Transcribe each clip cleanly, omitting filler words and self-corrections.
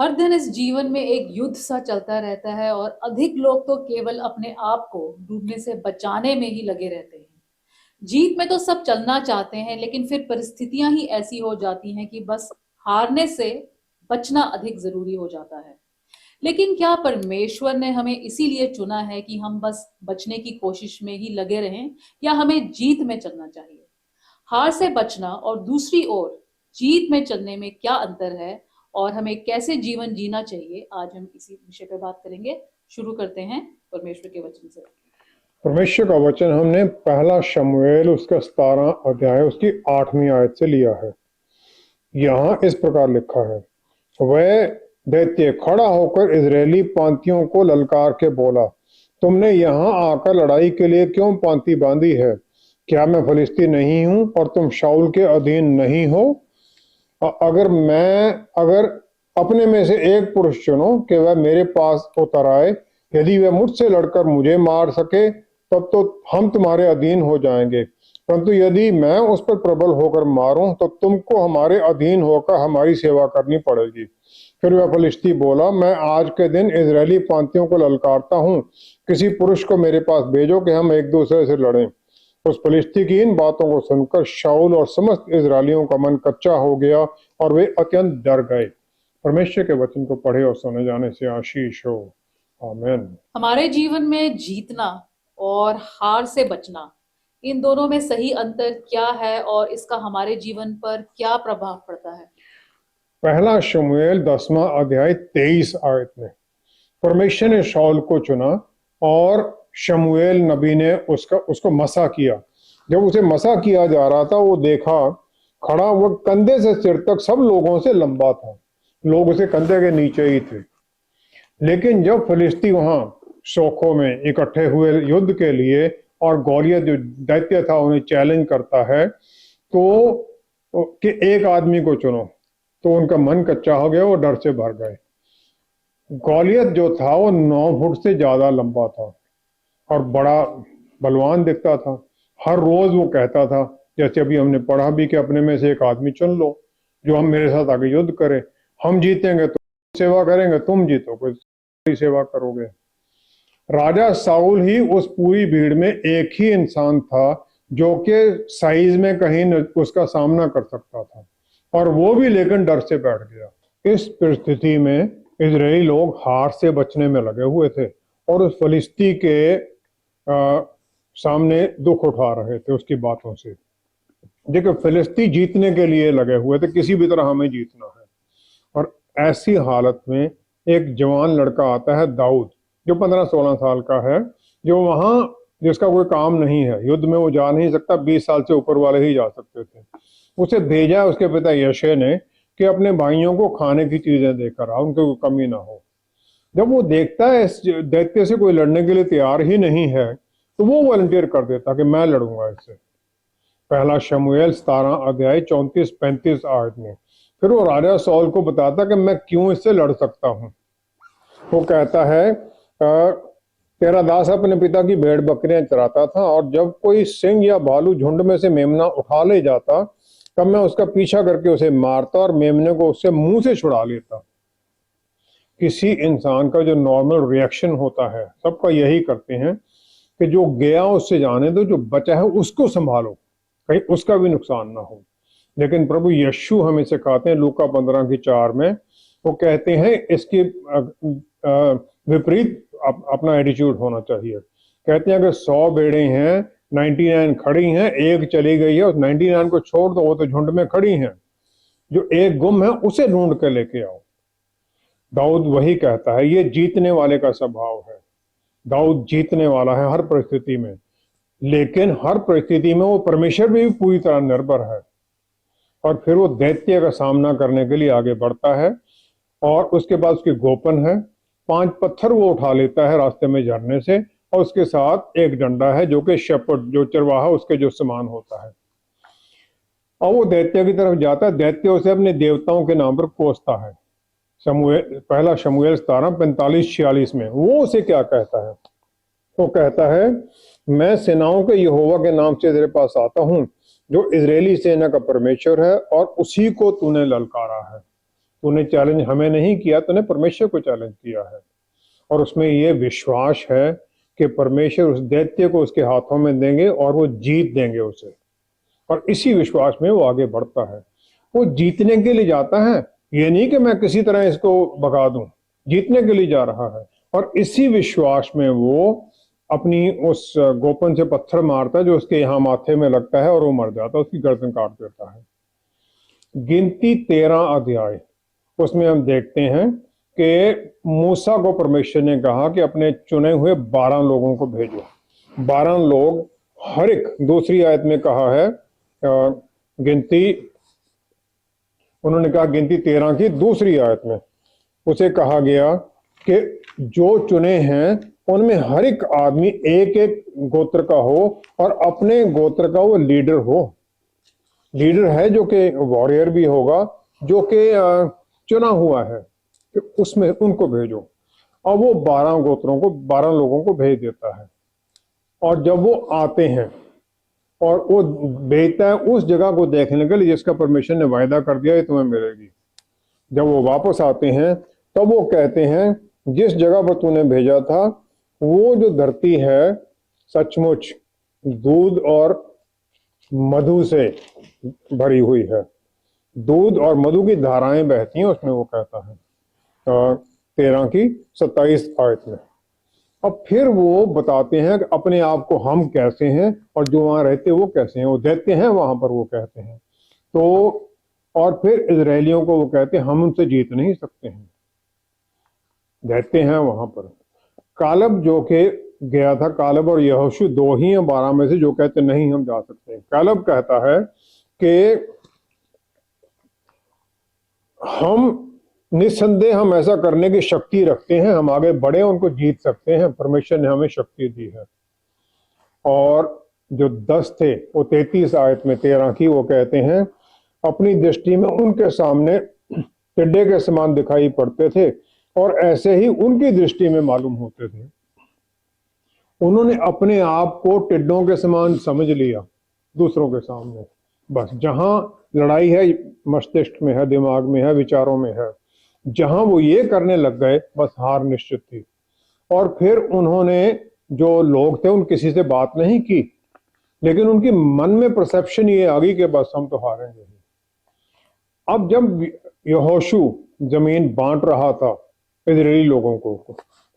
हर दिन इस जीवन में एक युद्ध सा चलता रहता है और अधिक लोग तो केवल अपने आप को डूबने से बचाने में ही लगे रहते हैं। जीत में तो सब चलना चाहते हैं, लेकिन फिर परिस्थितियां ही ऐसी हो जाती हैं कि बस हारने से बचना अधिक जरूरी हो जाता है। लेकिन क्या परमेश्वर ने हमें इसीलिए चुना है कि हम बस बचने की कोशिश में ही लगे रहें, या हमें जीत में चलना चाहिए? हार से बचना और दूसरी ओर जीत में चलने में क्या अंतर है, और हमें कैसे जीवन जीना चाहिए, आज हम इसी विषय पे बात करेंगे। शुरू करते हैं परमेश्वर के वचन से। परमेश्वर का वचन हमने पहला शमूएल उसका 17 अध्याय उसकी 8वीं आयत से लिया है। यहाँ इस प्रकार लिखा है, वह दैत्य खड़ा होकर इजरायली पांतियों को ललकार के बोला, तुमने यहाँ आकर लड़ाई के लिए क्यों पांति बांधी है? क्या मैं फलिस्ती नहीं हूँ और तुम शाऊल के अधीन नहीं हो? अगर अपने में से एक पुरुष चुनो कि वह मेरे पास उतर आए, यदि वह मुझसे लड़कर मुझे मार सके तब तो हम तुम्हारे अधीन हो जाएंगे, परंतु यदि मैं उस पर प्रबल होकर मारूं तो तुमको हमारे अधीन होकर हमारी सेवा करनी पड़ेगी। फिर वह फलिस्ती बोला, मैं आज के दिन इजरायली पांतियों को ललकारता हूँ, किसी पुरुष को मेरे पास भेजो कि हम एक दूसरे से लड़ें। उस फलिस्ती की इन बातों को सुनकर शाऊल और समस्त इजरायलियों का मन कच्चा हो गया और वे अत्यंत डर गए। परमेश्वर के वचन को पढ़े और सुने जाने से आशीष हो। आमीन। हमारे जीवन में जीतना और हार से बचना, इन दोनों में सही अंतर क्या है और इसका हमारे जीवन पर क्या प्रभाव पड़ता है? पहला शमूएल 10वां अध्याय 23 आयत में परमेश्वर ने शाऊल को चुना और शमूएल नबी ने उसको मसा किया। जब उसे मसा किया जा रहा था, वो देखा खड़ा, वो कंधे से सिर तक सब लोगों से लंबा था, लोग उसे कंधे के नीचे ही थे। लेकिन जब फिलिस्ती वहां शोखों में इकट्ठे हुए युद्ध के लिए और गॉलियत जो दैत्य था उन्हें चैलेंज करता है, तो कि एक आदमी को चुनो, तो उनका मन कच्चा हो गया, वो डर से भर गए। गॉलियत जो था वो 9 फुट से ज्यादा लंबा था और बड़ा बलवान दिखता था। हर रोज वो कहता था, जैसे अभी हमने पढ़ा भी, कि अपने में से एक आदमी चुन लो जो हम मेरे साथ आगे युद्ध करे, हम जीतेंगे तो सेवा करेंगे, तुम जीतोगे तो सेवा करोगे। राजा साउल ही उस पूरी भीड़ में एक ही इंसान था जो कि साइज में कहीं उसका सामना कर सकता था, और वो भी लेकिन डर से बैठ गया। इस परिस्थिति में इजरायली लोग हार से बचने में लगे हुए थे और उस फलिस्ती के सामने दुख उठा रहे थे उसकी बातों से। देखो, फिलिस्ती जीतने के लिए लगे हुए थे, किसी भी तरह हमें जीतना है। और ऐसी हालत में एक जवान लड़का आता है, दाऊद, जो 15-16 साल का है, जो वहां जिसका कोई काम नहीं है, युद्ध में वो जा नहीं सकता, 20 साल से ऊपर वाले ही जा सकते थे। उसे भेजा उसके पिता यशे ने कि अपने भाइयों को खाने की चीजें देकर आ, उनको कोई कमी ना हो। जब वो देखता है इस दैत्य से कोई लड़ने के लिए तैयार ही नहीं है, तो वो वॉलंटियर कर देता कि मैं लड़ूंगा इससे। पहला शमूएल 17 अध्याय 34-35 आयत में फिर वो राजा सौल को बताता कि मैं क्यों इससे लड़ सकता हूं। वो कहता है, तेरा दास अपने पिता की भेड़ बकरियां चराता था, और जब कोई सिंह या भालू झुंड में से मेमना उठा ले जाता, तब मैं उसका पीछा करके उसे मारता और मेमने को उससे मुंह से छुड़ा लेता। किसी इंसान का जो नॉर्मल रिएक्शन होता है, सबका यही करते हैं कि जो गया उससे जाने दो, जो बचा है उसको संभालो, कहीं उसका भी नुकसान ना हो। लेकिन प्रभु यीशु हमें सिखाते हैं, लूका 15:4 में वो कहते हैं, इसकी विपरीत अपना एटीट्यूड होना चाहिए। कहते हैं अगर 100 भेड़ें हैं, 99 खड़ी हैं, एक चली गई है, उस 99 को छोड़ दो, वो तो झुंड में खड़ी हैं, जो एक गुम है उसे ढूंढ कर लेके आओ। दाऊद वही कहता है, ये जीतने वाले का स्वभाव है। दाऊद जीतने वाला है हर परिस्थिति में, लेकिन हर परिस्थिति में वो परमेश्वर भी पूरी तरह निर्भर है। और फिर वो दैत्य का सामना करने के लिए आगे बढ़ता है, और उसके बाद उसकी गोपन है, 5 पत्थर वो उठा लेता है रास्ते में झरने से, और उसके साथ एक डंडा है जो कि शेपर्ड, जो चरवाहा उसके जो समान होता है, और वो दैत्य की तरफ जाता है। दैत्य उसे अपने देवताओं के नाम पर कोसता है। पहला शमूएल 17:45-46 में वो उसे क्या कहता है? वो कहता है, मैं सेनाओं के यहोवा के नाम से तेरे पास आता हूं, जो इजरायली सेना का परमेश्वर है, और उसी को तूने ललकारा है। तूने चैलेंज हमें नहीं किया, तूने परमेश्वर को चैलेंज किया है। और उसमें ये विश्वास है कि परमेश्वर उस दैत्य को उसके हाथों में देंगे और वो जीत देंगे उसे। और इसी विश्वास में वो आगे बढ़ता है। वो जीतने के लिए जाता है, ये नहीं कि मैं किसी तरह इसको भगा दूं, जीतने के लिए जा रहा है। और इसी विश्वास में वो अपनी उस गोपन से पत्थर मारता है जो उसके यहाँ माथे में लगता है और वो मर जाता है, उसकी गर्दन काट देता है। गिनती 13 अध्याय, उसमें हम देखते हैं कि मूसा को परमेश्वर ने कहा कि अपने चुने हुए 12 लोगों को भेजो। 12 लोग, हर एक, दूसरी आयत में कहा है गिनती, उन्होंने कहा गिनती 13 की दूसरी आयत में उसे कहा गया कि जो चुने हैं उनमें हर एक आदमी एक एक गोत्र का हो और अपने गोत्र का वो लीडर हो। लीडर है जो कि वॉरियर भी होगा, जो कि चुना हुआ है, कि उसमें उनको भेजो। और वो 12 गोत्रों को, 12 लोगों को भेज देता है। और जब वो आते हैं और वो भेजता है उस जगह को देखने के लिए जिसका परमेश्वर ने वायदा कर दिया है तुम्हें मिलेगी। जब वो वापस आते हैं तब वो कहते हैं जिस जगह पर तूने भेजा था वो जो धरती है सचमुच दूध और मधु से भरी हुई है, दूध और मधु की धाराएं बहती हैं उसमें, वो कहता है 13 की 27 आयत में। अब फिर वो बताते हैं कि अपने आप को हम कैसे हैं और जो वहां रहते वो कैसे हैं, वो दैत्य हैं वहां पर, वो कहते हैं। तो और फिर इजरायलियों को वो कहते हैं हम उनसे जीत नहीं सकते हैं, दैत्य हैं वहां पर। कालब जो कि गया था, कालब और यहोशू 2 ही हैं 12 में से जो कहते नहीं हम जा सकते। कालब कहता है कि हम निस्संदेह हम ऐसा करने की शक्ति रखते हैं, हम आगे बढ़े उनको जीत सकते हैं, परमेश्वर ने हमें शक्ति दी है। और जो 10 थे वो 33 आयत में 13 की वो कहते हैं अपनी दृष्टि में उनके सामने टिड्डे के समान दिखाई पड़ते थे और ऐसे ही उनकी दृष्टि में मालूम होते थे। उन्होंने अपने आप को टिड्डों के समान समझ लिया दूसरों के सामने। बस जहां लड़ाई है मस्तिष्क में है, दिमाग में है, विचारों में है, जहां वो ये करने लग गए बस हार निश्चित थी। और फिर उन्होंने, जो लोग थे उन किसी से बात नहीं की, लेकिन उनकी मन में परसेप्शन ये आ गई कि बस हम तो हारेंगे। अब जब यहोशू जमीन बांट रहा था इजरायली लोगों को,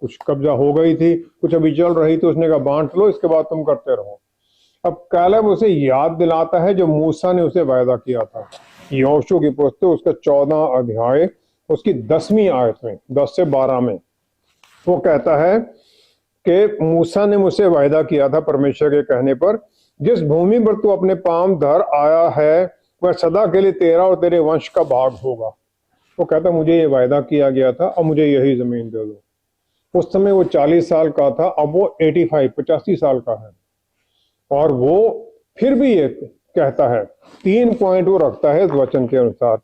कुछ कब्जा हो गई थी, कुछ अभी चल रही थी, उसने कहा बांट लो, इसके बाद तुम करते रहो। अब कालेब उसे याद दिलाता है जो मूसा ने उसे वायदा किया था। यहोशू की पुस्तक उसका 14 अध्याय उसकी 10वीं आयत में 10 से 12 में वो कहता है कि मूसा ने मुझसे वायदा किया था परमेश्वर के कहने पर, जिस भूमि पर तू अपने पांव धर आया है वह सदा के लिए तेरा और तेरे वंश का भाग होगा। वो कहता मुझे ये वायदा किया गया था और मुझे यही जमीन दे दो। उस समय वो 40 साल का था, अब वो 85 साल का है। और वो फिर भी ये कहता है, 3 पॉइंट वो रखता है इस वचन के अनुसार।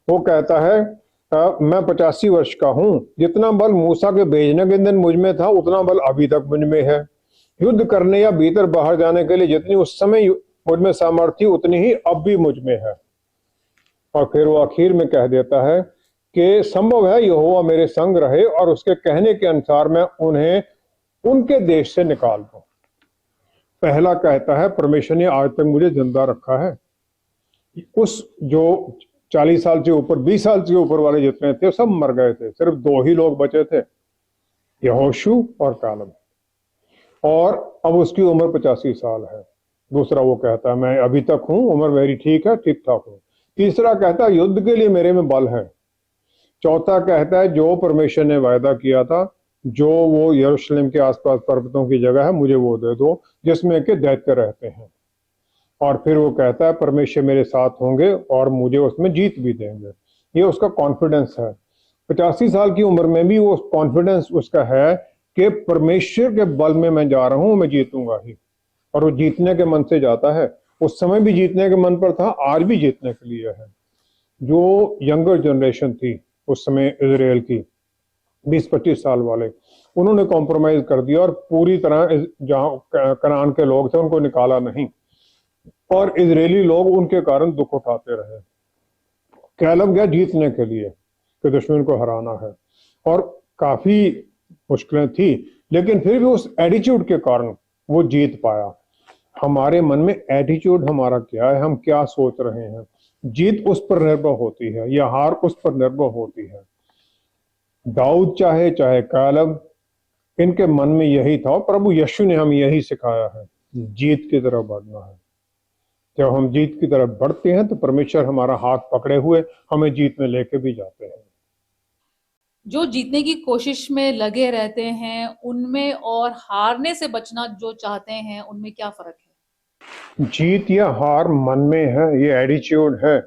वो कहता है मैं 85 वर्ष का हूं, जितना बल मूसा के भेजने के दिन मुझ में था उतना बल अभी तक मुझ में है। युद्ध करने या भीतर बाहर जाने के लिए जितनी उस समय मुझ में सामर्थ्य उतनी ही अब भी मुझ में है। और फिर वो आखिर में कह देता है कि संभव है यहोवा मेरे संग रहे और उसके कहने के अनुसार मैं उन्हें उनके देश से निकाल दूं। पहला कहता है परमेश्वर ने आज तक मुझे जिंदा रखा है। उस जो 40 साल से ऊपर, 20 साल से ऊपर वाले जितने थे सब मर गए थे, सिर्फ 2 ही लोग बचे थे, यहोशू और कालेब। और अब उसकी उम्र 85 साल है। दूसरा वो कहता है मैं अभी तक हूं, उम्र मेरी ठीक है, ठीक ठाक हूं। तीसरा कहता है युद्ध के लिए मेरे में बल है। चौथा कहता है जो परमेश्वर ने वायदा किया था, जो वो यरूशलेम के आसपास पर्वतों की जगह है मुझे वो दे दो जिसमें के दैत्य रहते हैं। और फिर वो कहता है परमेश्वर मेरे साथ होंगे और मुझे उसमें जीत भी देंगे। ये उसका कॉन्फिडेंस है। 85 साल की उम्र में भी वो कॉन्फिडेंस उसका है कि परमेश्वर के बल में मैं जा रहा हूं, मैं जीतूंगा ही। और वो जीतने के मन से जाता है। उस समय भी जीतने के मन पर था, आज भी जीतने के लिए है। जो यंगर जनरेशन थी उस समय इजराइल की, 20-25 साल वाले, उन्होंने कॉम्प्रोमाइज कर दिया और पूरी तरह जहां कनान के लोग थे उनको निकाला नहीं, और इजरायली लोग उनके कारण दुख उठाते रहे। कैलेब गया जीतने के लिए, कि दुश्मन को हराना है, और काफी मुश्किलें थी, लेकिन फिर भी उस एटीट्यूड के कारण वो जीत पाया। हमारे मन में एटीट्यूड हमारा क्या है, हम क्या सोच रहे हैं, जीत उस पर निर्भर होती है या हार उस पर निर्भर होती है। दाऊद चाहे चाहे कालब, इनके मन में यही था, और प्रभु यीशु ने हमें यही सिखाया है, जीत की तरफ बढ़ना है। जब हम जीत की तरफ बढ़ते हैं तो परमेश्वर हमारा हाथ पकड़े हुए हमें जीत में लेके भी जाते हैं। जो जीतने की कोशिश में लगे रहते हैं उनमें और हारने से बचना जो चाहते हैं उनमें क्या फर्क है? जीत या हार मन में है, ये एटीट्यूड है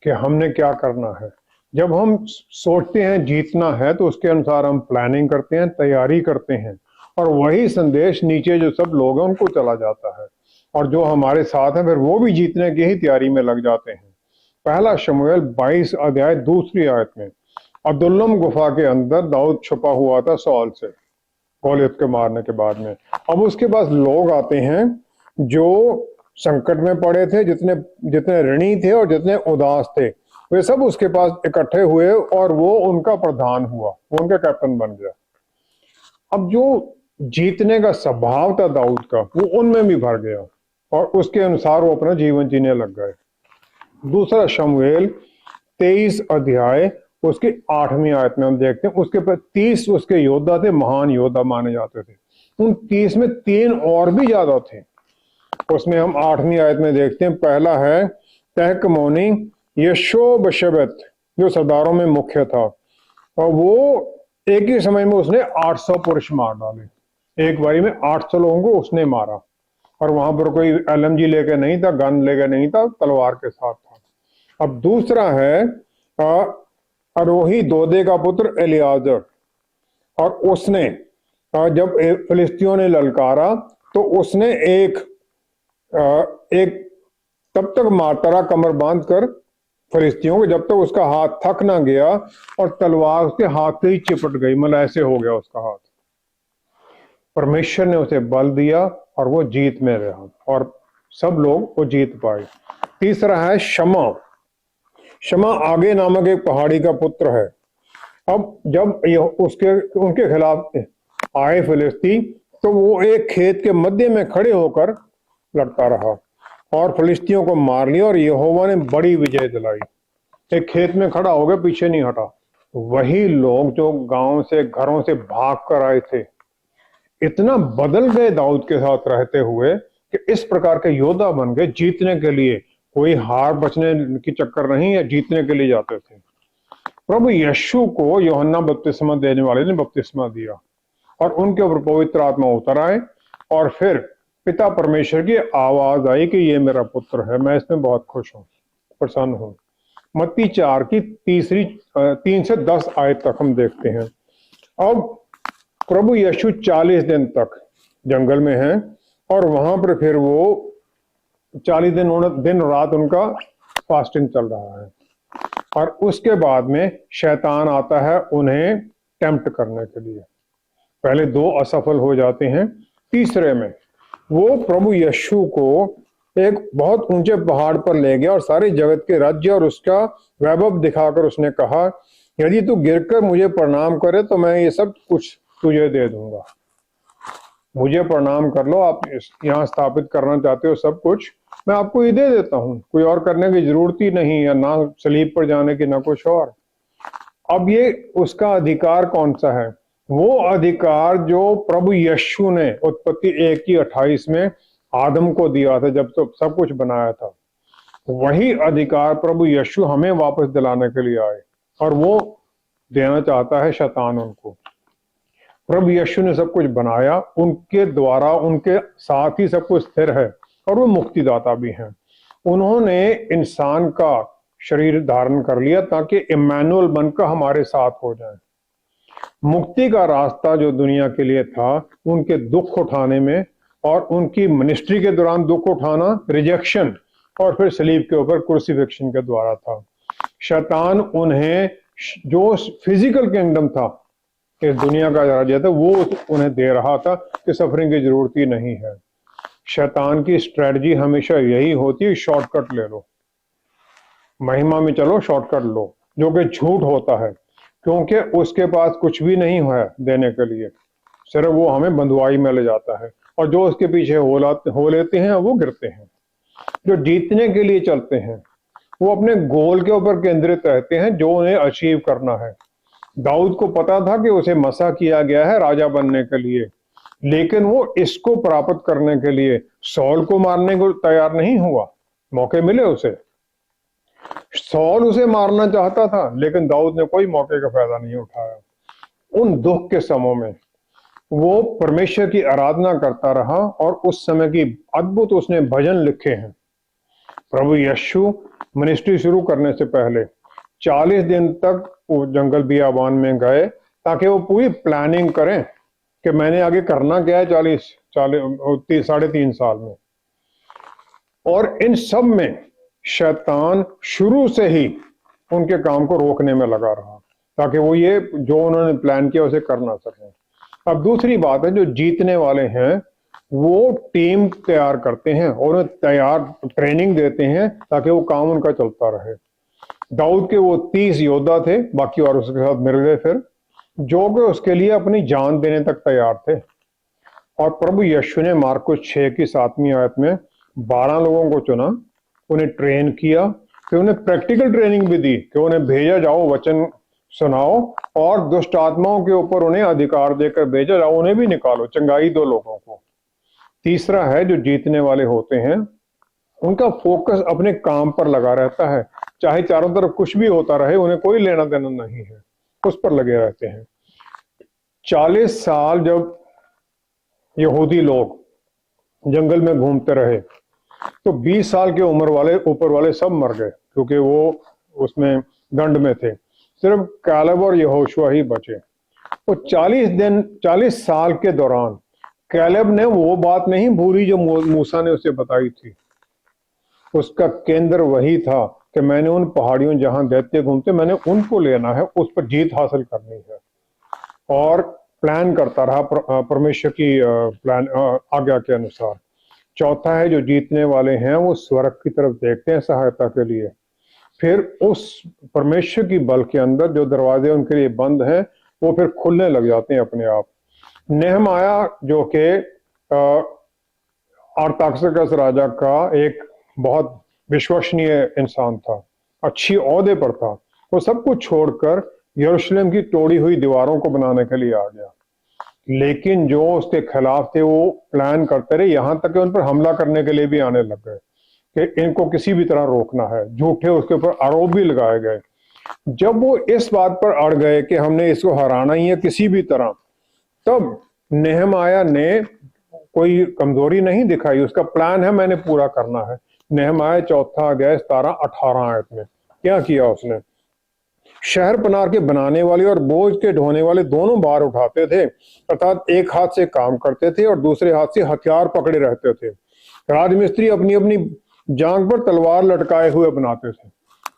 कि हमने क्या करना है। जब हम सोचते हैं जीतना है तो उसके अनुसार हम प्लानिंग करते हैं, तैयारी करते हैं, और वही संदेश नीचे जो सब लोग हैं उनको चला जाता है, और जो हमारे साथ हैं फिर वो भी जीतने की ही तैयारी में लग जाते हैं। पहला शमूएल 22 अध्याय 2 आयत में अदुल्लम गुफा के अंदर दाऊद छुपा हुआ था सौल से, गोलियत के मारने के बाद में। अब उसके पास लोग आते हैं जो संकट में पड़े थे, जितने जितने ऋणी थे और जितने उदास थे, वे सब उसके पास इकट्ठे हुए और वो उनका प्रधान हुआ, वो उनका कैप्टन बन गया। अब जो जीतने का स्वभाव था दाऊद का वो उनमें भी भर गया, और उसके अनुसार वो अपना जीवन जीने लग गए। दूसरा शमूएल 23 अध्याय उसके 8वीं आयत में हम देखते हैं, उसके पर 30 उसके योद्धा थे, महान योद्धा माने जाते थे। उन 30 में 3 और भी ज्यादा थे। उसमें हम 8वीं आयत में देखते हैं, पहला है तहकमोनी यशोबशबत, जो सरदारों में मुख्य था, और वो एक ही समय में उसने 800 पुरुष मार डाले। एक बारी में 800 लोगों को उसने मारा, और वहां पर कोई LMG लेके नहीं था, गन लेके नहीं था, तलवार के साथ था। अब दूसरा है अरोही दोदे का पुत्र एलियाजर, और उसने जब फिलिस्तियों ने ललकारा तो उसने एक तब तक मारता रहा कमर बांध कर फिलिस्तियों को, जब तक उसका हाथ थक ना गया और तलवार उसके हाथ से ही चिपट गई, मतलब ऐसे हो गया उसका हाथ। परमेश्वर ने उसे बल दिया और वो जीत में रहा, और सब लोग वो जीत पाए। तीसरा है शमा। शमा आगे नामक एक पहाड़ी का पुत्र है। अब जब उनके खिलाफ आए फिलिस्ती, तो वो एक खेत के मध्य में खड़े होकर लड़ता रहा और फिलिस्तियों को मार लिया, और यहोवा ने बड़ी विजय दिलाई। एक खेत में खड़ा हो गया, पीछे नहीं हटा। वही लोग जो गांव से, घरों से भाग कर आए थे, इतना बदल गए दाऊद के साथ रहते हुए कि इस प्रकार के योद्धा बन गए जीतने के लिए। कोई हार बचने की चक्कर नहीं है, जीतने के लिए जाते थे। प्रभु यीशु को यूहन्ना बपतिस्मा देने वाले ने बपतिस्मा दिया, और उनके ऊपर पवित्र आत्मा उतर आए, और फिर पिता परमेश्वर की आवाज आई कि ये मेरा पुत्र है, मैं इसमें बहुत खुश हूं, प्रसन्न हूं। मत्ती 4 की 3 से 10 आयत तक हम देखते हैं। अब प्रभु यीशु 40 दिन तक जंगल में हैं, और वहां पर फिर वो 40 दिन रात उनका फास्टिंग चल रहा है, और उसके बाद में शैतान आता है उन्हें टेम्प्ट करने के लिए। पहले 2 असफल हो जाते हैं, तीसरे में वो प्रभु यीशु को एक बहुत ऊंचे पहाड़ पर ले गया और सारे जगत के राज्य और उसका वैभव दिखाकर उसने कहा, यदि तू गिरकर मुझे प्रणाम करे तो मैं ये सब कुछ तुझे दे दूंगा। मुझे प्रणाम कर लो, आप यहाँ स्थापित करना चाहते हो सब कुछ, मैं आपको ये दे देता हूँ, कोई और करने की जरूरत ही नहीं है, ना सलीब पर जाने की ना कुछ और। अब ये उसका अधिकार कौन सा है? वो अधिकार जो प्रभु यीशु ने उत्पत्ति 1 की 28 में आदम को दिया था जब तो सब कुछ बनाया था, वही अधिकार प्रभु यीशु हमें वापस दिलाने के लिए आए, और वो देना चाहता है शैतान उनको। प्रभु यीशु ने सब कुछ बनाया, उनके द्वारा उनके साथ ही सब कुछ स्थिर है, और वो मुक्तिदाता भी हैं। उन्होंने इंसान का शरीर धारण कर लिया ताकि इम्मानुएल बनकर हमारे साथ हो जाए। मुक्ति का रास्ता जो दुनिया के लिए था, उनके दुख उठाने में और उनकी मिनिस्ट्री के दौरान दुख उठाना, रिजेक्शन, और फिर सलीब के ऊपर क्रूसिफिक्शन के द्वारा था। शैतान उन्हें जो फिजिकल किंगडम था, इस दुनिया का राज्य था, वो उन्हें दे रहा था कि सफरिंग की जरूरत ही नहीं है। शैतान की स्ट्रेटजी हमेशा यही होती है, शॉर्टकट ले लो, महिमा में चलो, शॉर्टकट लो, जो कि झूठ होता है। क्योंकि उसके पास कुछ भी नहीं है देने के लिए, सिर्फ वो हमें बंधुआई में ले जाता है, और जो उसके पीछे हो लेते हैं वो गिरते हैं। जो जीतने के लिए चलते हैं वो अपने गोल के ऊपर केंद्रित रहते हैं, जो उन्हें अचीव करना है। दाऊद को पता था कि उसे मसा किया गया है राजा बनने के लिए, लेकिन वो इसको प्राप्त करने के लिए सौल को मारने को तैयार नहीं हुआ। मौके मिले उसे, सौल उसे मारना चाहता था, लेकिन दाऊद ने कोई मौके का फायदा नहीं उठाया। उन दुख के समय में वो परमेश्वर की आराधना करता रहा, और उस समय की अद्भुत उसने भजन लिखे हैं। प्रभु यीशु मिनिस्ट्री शुरू करने से पहले 40 दिन तक वो जंगल बियाबान में गए, ताकि वो पूरी प्लानिंग करें कि मैंने आगे करना क्या है 3.5 साल में। और इन सब में शैतान शुरू से ही उनके काम को रोकने में लगा रहा, ताकि वो ये जो उन्होंने प्लान किया उसे कर ना सकें। अब दूसरी बात है, जो जीतने वाले हैं वो टीम तैयार करते हैं और उन्हें तैयार ट्रेनिंग देते हैं, ताकि वो काम उनका चलता रहे। दाऊद के वो 30 योद्धा थे, बाकी और उसके साथ मिल गए फिर, जो कि उसके लिए अपनी जान देने तक तैयार थे। और प्रभु यीशु ने मार्कुस 6 की 7वीं आयत में 12 लोगों को चुना, उन्हें ट्रेन किया, फिर उन्हें प्रैक्टिकल ट्रेनिंग भी दी कि उन्हें भेजा जाओ, वचन सुनाओ, और दुष्ट आत्माओं के ऊपर उन्हें अधिकार देकर भेजा जाओ, उन्हें भी निकालो, चंगाई दो लोगों को। तीसरा है, जो जीतने वाले होते हैं उनका फोकस अपने काम पर लगा रहता है, चाहे चारों तरफ कुछ भी होता रहे, उन्हें कोई लेना देना नहीं है, उस पर लगे रहते हैं। 40 साल जब यहूदी लोग जंगल में घूमते रहे, तो 20 साल की उम्र वाले ऊपर वाले सब मर गए, क्योंकि वो उसमें दंड में थे। सिर्फ कैलेब और यहोशुआ ही बचे। वो 40 साल के दौरान कैलेब ने वो बात नहीं भूली जो मूसा ने उसे बताई थी। उसका केंद्र वही था कि मैंने उन पहाड़ियों जहां दैत्य घूमते, मैंने उनको लेना है, उस पर जीत हासिल करनी है। और प्लान करता रहा परमेश्वर की प्लान आज्ञा के अनुसार। चौथा है, जो जीतने वाले हैं वो स्वर्ग की तरफ देखते हैं सहायता के लिए, फिर उस परमेश्वर की बल के अंदर जो दरवाजे उनके लिए बंद हैं वो फिर खुलने लग जाते हैं अपने आप। नेहमाया, जो कि अरताक्सर्कस राजा का एक बहुत विश्वसनीय इंसान था, अच्छी ओहदे पर था, वो सब कुछ छोड़कर यरूशलेम की तोड़ी हुई दीवारों को बनाने के लिए आ गया। लेकिन जो उसके खिलाफ थे वो प्लान करते रहे, यहां तक कि उन पर हमला करने के लिए भी आने लग गए कि इनको किसी भी तरह रोकना है। झूठे उसके ऊपर आरोप भी लगाए गए। जब वो इस बात पर अड़ गए कि हमने इसको हराना ही है किसी भी तरह, तब नेहमाया ने कोई कमजोरी नहीं दिखाई, उसका प्लान है मैंने पूरा करना है। नेहमाया 4 अध्याय 17-18 आयत में क्या किया उसने? शहर पनार के बनाने वाले और बोझ के ढोने वाले दोनों भार उठाते थे, अर्थात एक हाथ से काम करते थे और दूसरे हाथ से हथियार पकड़े रहते थे। राजमिस्त्री अपनी अपनी जांग पर तलवार लटकाए हुए बनाते थे,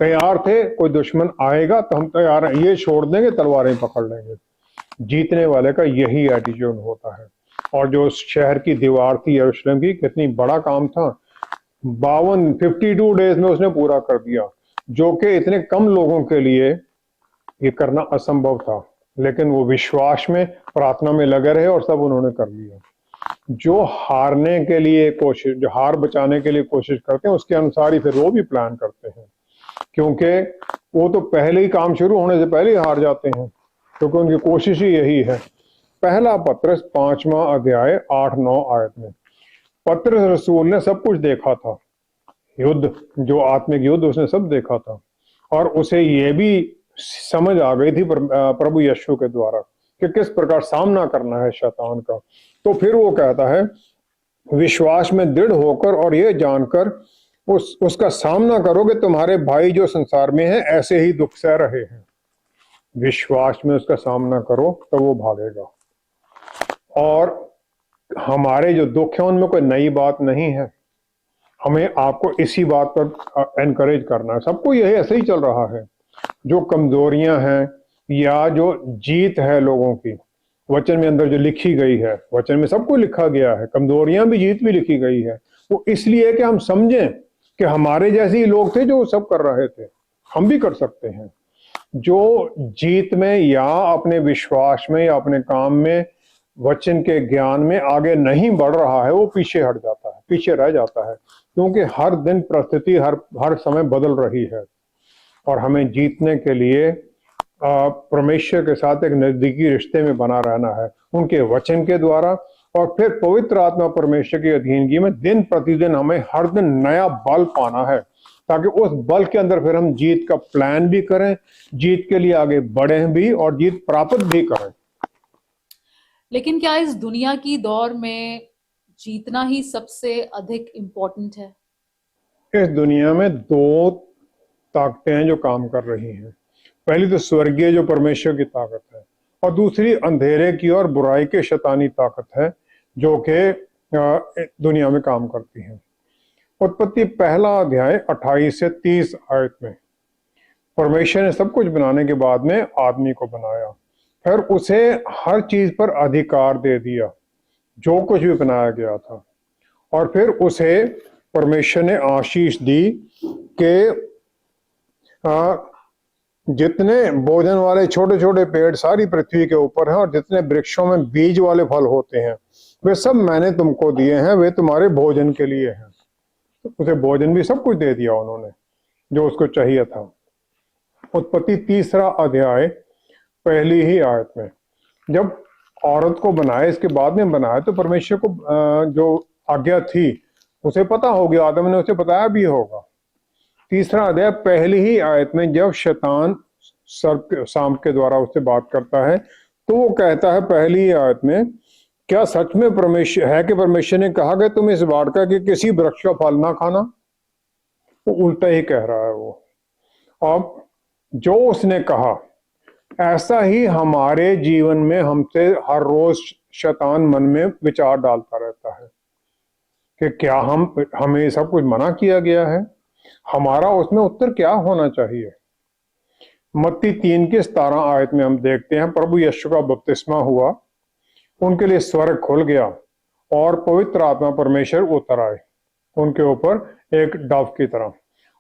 तैयार थे, कोई दुश्मन आएगा तो हम तैयार हैं, ये छोड़ देंगे, तलवारें पकड़ लेंगे। जीतने वाले का यही एटीट्यूड होता है। और जो शहर की दीवार थी यरूशलेम की, कितनी बड़ा काम था, 52 डेज में उसने पूरा कर दिया, जो कि इतने कम लोगों के लिए ये करना असंभव था। लेकिन वो विश्वास में, प्रार्थना में लगे रहे और सब उन्होंने कर लिया। जो हारने के लिए कोशिश, जो हार बचाने के लिए कोशिश करते हैं, उसके अनुसार ही फिर वो भी प्लान करते हैं, क्योंकि वो तो पहले ही काम शुरू होने से पहले ही हार जाते हैं, क्योंकि उनकी कोशिश ही यही है। पहला पत्रस 5वां अध्याय 8-9 आयत में पत्रस रसूल ने सब कुछ देखा था, युद्ध, जो आत्मिक युद्ध उसने सब देखा था, और उसे ये भी समझ आ गई थी प्रभु यीशु के द्वारा कि किस प्रकार सामना करना है शैतान का। तो फिर वो कहता है, विश्वास में दृढ़ होकर और ये जानकर उसका सामना करोगे, तुम्हारे भाई जो संसार में है ऐसे ही दुख सह रहे हैं। विश्वास में उसका सामना करो तो वो भागेगा। और हमारे जो दुख है उनमें कोई नई बात नहीं है, हमें आपको इसी बात पर एनकरेज करना है। सबको यही ऐसे ही चल रहा है। जो कमजोरियां हैं या जो जीत है लोगों की, वचन में अंदर जो लिखी गई है, वचन में सब कुछ लिखा गया है, कमजोरियां भी, जीत भी लिखी गई है। वो इसलिए कि हम समझें कि हमारे जैसे ही लोग थे जो सब कर रहे थे, हम भी कर सकते हैं। जो जीत में या अपने विश्वास में या अपने काम में, वचन के ज्ञान में आगे नहीं बढ़ रहा है, वो पीछे हट जाता है, पीछे रह जाता है, क्योंकि हर दिन परिस्थिति हर समय बदल रही है। और हमें जीतने के लिए परमेश्वर के साथ एक नजदीकी रिश्ते में बना रहना है, उनके वचन के द्वारा, और फिर पवित्र आत्मा परमेश्वर की अधीनगी में दिन प्रतिदिन हमें हर दिन नया बल पाना है, ताकि उस बल के अंदर फिर हम जीत का प्लान भी करें, जीत के लिए आगे बढ़े भी और जीत प्राप्त भी करें। लेकिन क्या इस दुनिया की दौड़ में जीतना ही सबसे अधिक इम्पोर्टेंट है? इस दुनिया में दो ताकतें हैं जो काम कर रही हैं। पहली तो स्वर्गीय जो परमेश्वर की ताकत है, और दूसरी अंधेरे की और बुराई के शैतानी ताकत है जो कि दुनिया में काम करती है। उत्पत्ति पहला अध्याय 28 से 30 आयत में परमेश्वर ने सब कुछ बनाने के बाद में आदमी को बनाया, फिर उसे हर चीज पर अधिकार दे दिया जो कुछ भी बनाया गया था, और फिर उसे परमेश्वर ने आशीष दी कि जितने भोजन वाले छोटे छोटे पेड़ सारी पृथ्वी के ऊपर हैं और जितने वृक्षों में बीज वाले फल होते हैं, वे सब मैंने तुमको दिए हैं, वे तुम्हारे भोजन के लिए हैं। तो उसे भोजन भी सब कुछ दे दिया उन्होंने जो उसको चाहिए था। उत्पत्ति तीसरा अध्याय पहली ही आयत में जब औरत को बनाया, इसके बाद में बनाया, तो परमेश्वर को जो आज्ञा थी उसे पता हो गया, आदम ने उसे बताया भी होगा। तीसरा अध्याय पहली ही आयत में जब शैतान सांप के द्वारा उससे बात करता है, तो वो कहता है पहली ही आयत में, क्या सच में परमेश्वर है कि परमेश्वर ने कहा कि तुम इस वाटिका के किसी वृक्ष का फल ना खाना? वो उल्टा ही कह रहा है वो। अब जो उसने कहा ऐसा ही हमारे जीवन में हमसे हर रोज शैतान मन में विचार डालता रहता है कि क्या हमें सब कुछ मना किया गया है, हमारा उसमें उत्तर क्या होना चाहिए। मत्ती 3 के 17 आयत में हम देखते हैं, प्रभु यीशु का बपतिस्मा हुआ, उनके लिए स्वर्ग खुल गया और पवित्र आत्मा परमेश्वर उतर आए उनके ऊपर एक डव की तरह,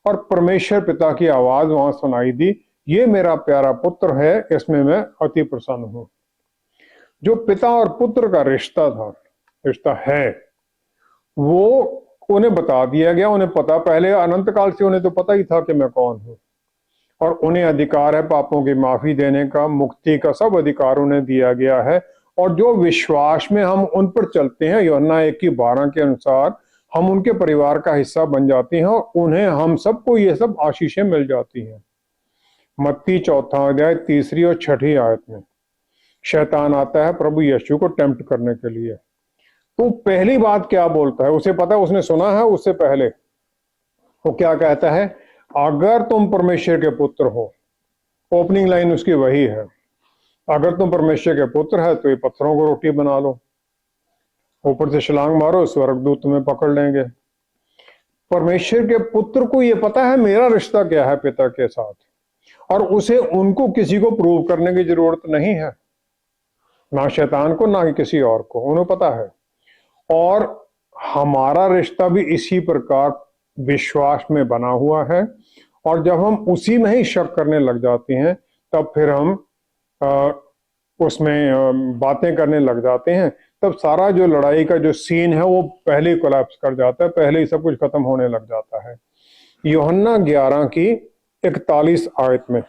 और परमेश्वर पिता की आवाज वहां सुनाई दी, ये मेरा प्यारा पुत्र है, इसमें मैं अति प्रसन्न हूं। जो पिता और पुत्र का रिश्ता है, वो उन्हें बता दिया गया, उन्हें पता, पहले अनंत काल से उन्हें तो पता ही था कि मैं कौन हूं, और उन्हें अधिकार है पापों की माफी देने का, मुक्ति का सब अधिकार उन्हें दिया गया है। और जो विश्वास में हम उन पर चलते हैं, यूहन्ना 1:12 के अनुसार हम उनके परिवार का हिस्सा बन जाते हैं और उन्हें, हम सबको ये सब आशीषें मिल जाती हैं। मत्ती 4 अध्याय 3 और 6 आयत में शैतान आता है प्रभु यीशु को टेम्प्ट करने के लिए। तो पहली बात क्या बोलता है, उसे पता है, उसने सुना है उससे पहले। वो क्या कहता है, अगर तुम परमेश्वर के पुत्र हो, ओपनिंग लाइन उसकी वही है, अगर तुम परमेश्वर के पुत्र है तो ये पत्थरों को रोटी बना लो, ऊपर से छलांग मारो, स्वर्गदूत तुम्हें पकड़ लेंगे। परमेश्वर के पुत्र को ये पता है मेरा रिश्ता क्या है पिता के साथ, और उसे उनको किसी को प्रूव करने की जरूरत नहीं है, ना शैतान को ना ही किसी और को, उन्हें पता है। और हमारा रिश्ता भी इसी प्रकार विश्वास में बना हुआ है, और जब हम उसी में ही शक करने लग जाते हैं, तब फिर हम उसमें बातें करने लग जाते हैं, तब सारा जो लड़ाई का जो सीन है वो पहले ही कोलैप्स कर जाता है, पहले ही सब कुछ खत्म होने लग जाता है। यूहन्ना 11 की 41 आयत में,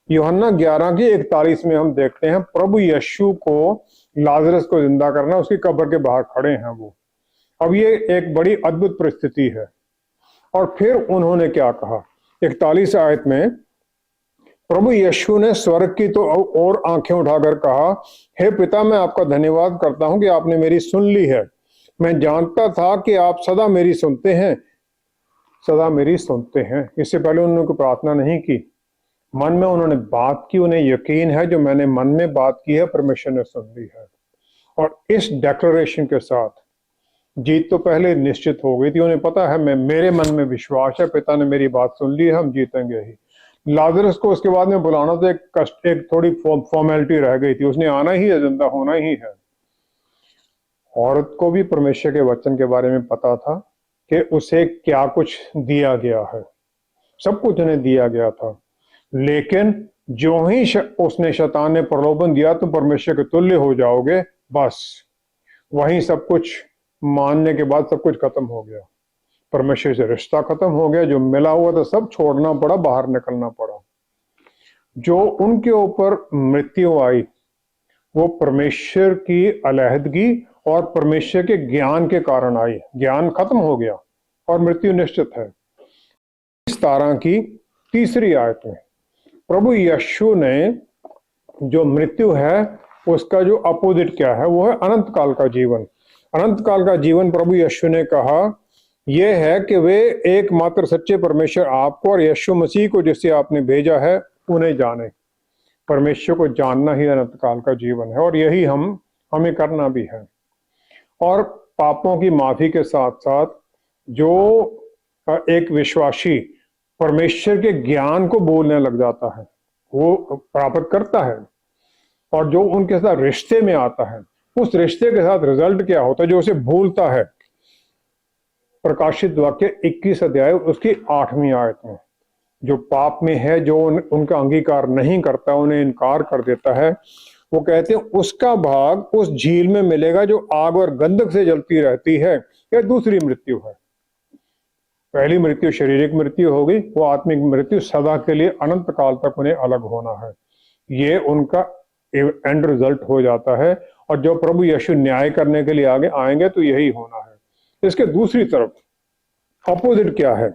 यूहन्ना 11 की 41 में हम देखते हैं प्रभु यीशु को लाजरस को जिंदा करना, उसकी कब्र के बाहर खड़े हैं वो। अब ये एक बड़ी अद्भुत परिस्थिति है। और फिर उन्होंने क्या कहा, 41 आयत में प्रभु यीशु ने स्वर्ग की तो और आंखें उठाकर कहा, हे पिता, मैं आपका धन्यवाद करता हूं कि आपने मेरी सुन ली है। मैं जानता था कि आप सदा मेरी सुनते हैं, सदा मेरी सुनते हैं। इससे पहले उन्होंने कोई प्रार्थना नहीं की, मन में उन्होंने बात की, उन्हें यकीन है जो मैंने मन में बात की है परमेश्वर ने सुन ली है। और इस डेक्लेरेशन के साथ जीत तो पहले निश्चित हो गई थी, उन्हें पता है मेरे मन में विश्वास है, पिता ने मेरी बात सुन ली है, हम जीतेंगे ही। लाजरस को उसके बाद में बुलाना तो एक थोड़ी फॉर्मेलिटी रह गई थी, उसने आना ही है, जिंदा होना ही है। औरत को भी परमेश्वर के वचन के बारे में पता था कि उसे क्या कुछ दिया गया है, सब कुछ उन्हें दिया गया था, लेकिन जो ही उसने शैतान ने प्रलोभन दिया तुम परमेश्वर के तुल्य हो जाओगे, बस वहीं सब कुछ मानने के बाद सब कुछ खत्म हो गया। परमेश्वर से रिश्ता खत्म हो गया, जो मिला हुआ था सब छोड़ना पड़ा, बाहर निकलना पड़ा। जो उनके ऊपर मृत्यु आई वो परमेश्वर की अलहदगी और परमेश्वर के ज्ञान के कारण आई। ज्ञान खत्म हो गया और मृत्यु निश्चित है। इस तरह की तीसरी आयत में प्रभु यीशु ने जो मृत्यु है उसका जो अपोजिट क्या है, वो है अनंत काल का जीवन। अनंत काल का जीवन प्रभु यीशु ने कहा यह है कि वे एकमात्र सच्चे परमेश्वर आपको और यीशु मसीह को जिसे आपने भेजा है उन्हें जाने। परमेश्वर को जानना ही अनंत काल का जीवन है और यही हमें करना भी है। और पापों की माफी के साथ साथ जो एक विश्वासी परमेश्वर के ज्ञान को बोलने लग जाता है वो प्राप्त करता है, और जो उनके साथ रिश्ते में आता है उस रिश्ते के साथ रिजल्ट क्या होता है, जो उसे भूलता है। प्रकाशित वाक्य 21 अध्याय उसकी 8वीं आयत में, जो पाप में है, जो उनका अंगीकार नहीं करता, उन्हें इनकार कर देता है, वो कहते हैं उसका भाग उस झील में मिलेगा जो आग और गंधक से जलती रहती है। यह दूसरी मृत्यु है। पहली मृत्यु शारीरिक मृत्यु होगी, वो आत्मिक मृत्यु सदा के लिए अनंत काल तक उन्हें अलग होना है। ये उनका एंड रिजल्ट हो जाता है। और जो प्रभु यीशु न्याय करने के लिए आगे आएंगे तो यही होना है। इसके दूसरी तरफ अपोजिट क्या है,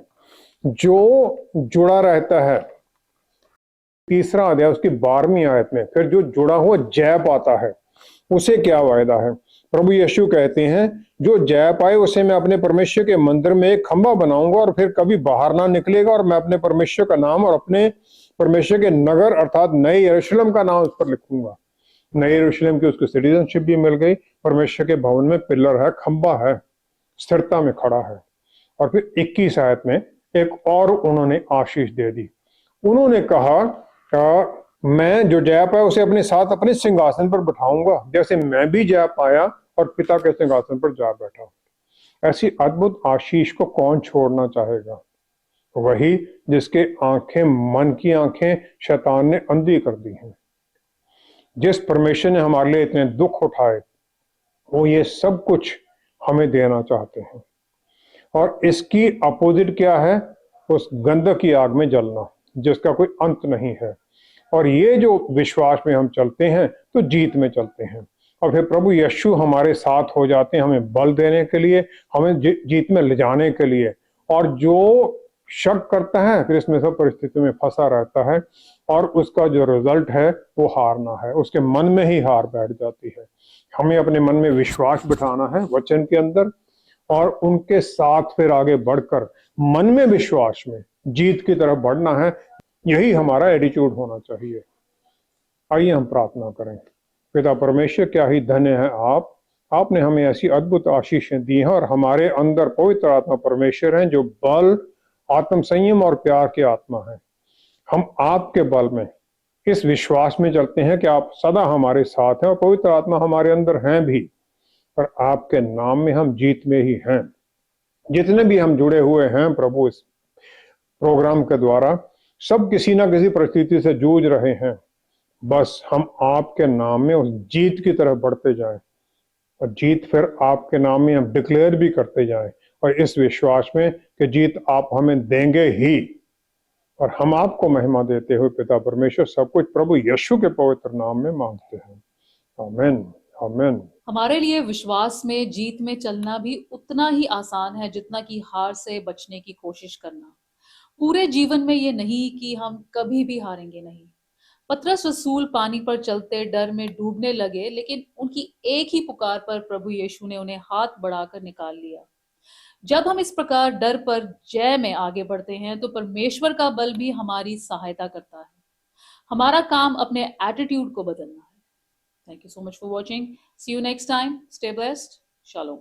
जो जुड़ा रहता है। तीसरा अध्याय उसकी 12वीं आयत में फिर जो जुड़ा हुआ जय पाता है उसे क्या वायदा है। प्रभु यीशु कहते हैं जो जय पाए उसे मैं अपने परमेश्वर के मंदिर में एक खंभा बनाऊंगा और फिर कभी बाहर ना निकलेगा, और मैं अपने परमेश्वर का नाम और अपने परमेश्वर के नगर अर्थात नए यरूशलेम का नाम उस पर लिखूंगा। नए यरूशलेम की उसको सिटीजनशिप भी मिल गई। परमेश्वर के भवन में पिलर है, खंभा है, स्थिरता में खड़ा है। और फिर 21 आयत में एक और उन्होंने आशीष दे दी। उन्होंने कहा मैं जो जय पाया उसे अपने साथ अपने सिंहासन पर बिठाऊंगा, जैसे मैं भी जय पाया और पिता के सिंहासन पर जा बैठा। ऐसी अद्भुत आशीष को कौन छोड़ना चाहेगा? वही जिसके आंखें, मन की आंखें शैतान ने अंधी कर दी हैं। जिस परमेश्वर ने हमारे लिए इतने दुख उठाए वो ये सब कुछ हमें देना चाहते हैं। और इसकी अपोजिट क्या है? उस गंधक की आग में जलना जिसका कोई अंत नहीं है। और ये जो विश्वास में हम चलते हैं तो जीत में चलते हैं। और फिर प्रभु यीशु हमारे साथ हो जाते हैं, हमें बल देने के लिए, हमें जीत में ले जाने के लिए। और जो शक करता है फिर इसमें सब परिस्थिति में फंसा रहता है और उसका जो रिजल्ट है वो हारना है। उसके मन में ही हार बैठ जाती है। हमें अपने मन में विश्वास बिठाना है वचन के अंदर और उनके साथ फिर आगे बढ़कर मन में विश्वास में जीत की तरफ बढ़ना है। यही हमारा एटीट्यूड होना चाहिए। आइए हम प्रार्थना करें। पिता परमेश्वर, क्या ही धन्य है आपने हमें ऐसी अद्भुत आशीषें दी हैं और हमारे अंदर पवित्र आत्मा परमेश्वर हैं जो बल, आत्म संयम और प्यार की आत्मा है। हम आपके बल में इस विश्वास में चलते हैं कि आप सदा हमारे साथ हैं और पवित्र आत्मा हमारे अंदर हैं भी, पर आपके नाम में हम जीत में ही हैं। जितने भी हम जुड़े हुए हैं प्रभु इस प्रोग्राम के द्वारा, सब किसी ना किसी परिस्थिति से जूझ रहे हैं। बस हम आपके नाम में उस जीत की तरफ बढ़ते जाएं और जीत फिर आपके नाम में हम डिक्लेयर भी करते जाएं, और इस विश्वास में कि जीत आप हमें देंगे ही। और हम आपको महिमा देते हुए पिता परमेश्वर सब कुछ प्रभु यीशु के पवित्र नाम में मांगते हैं। आमीन, आमीन। हमारे लिए विश्वास में जीत में चलना भी उतना ही आसान है जितना कि हार से बचने की कोशिश करना। पूरे जीवन में ये नहीं कि हम कभी भी हारेंगे नहीं। पतरस रसूल पानी पर चलते डर में डूबने लगे, लेकिन उनकी एक ही पुकार पर प्रभु यीशु ने उन्हें हाथ बढ़ाकर निकाल लिया। जब हम इस प्रकार डर पर जय में आगे बढ़ते हैं तो परमेश्वर का बल भी हमारी सहायता करता है। हमारा काम अपने एटीट्यूड को बदलना है। Thank you so much for watching. See you next time. Stay blessed. Shalom.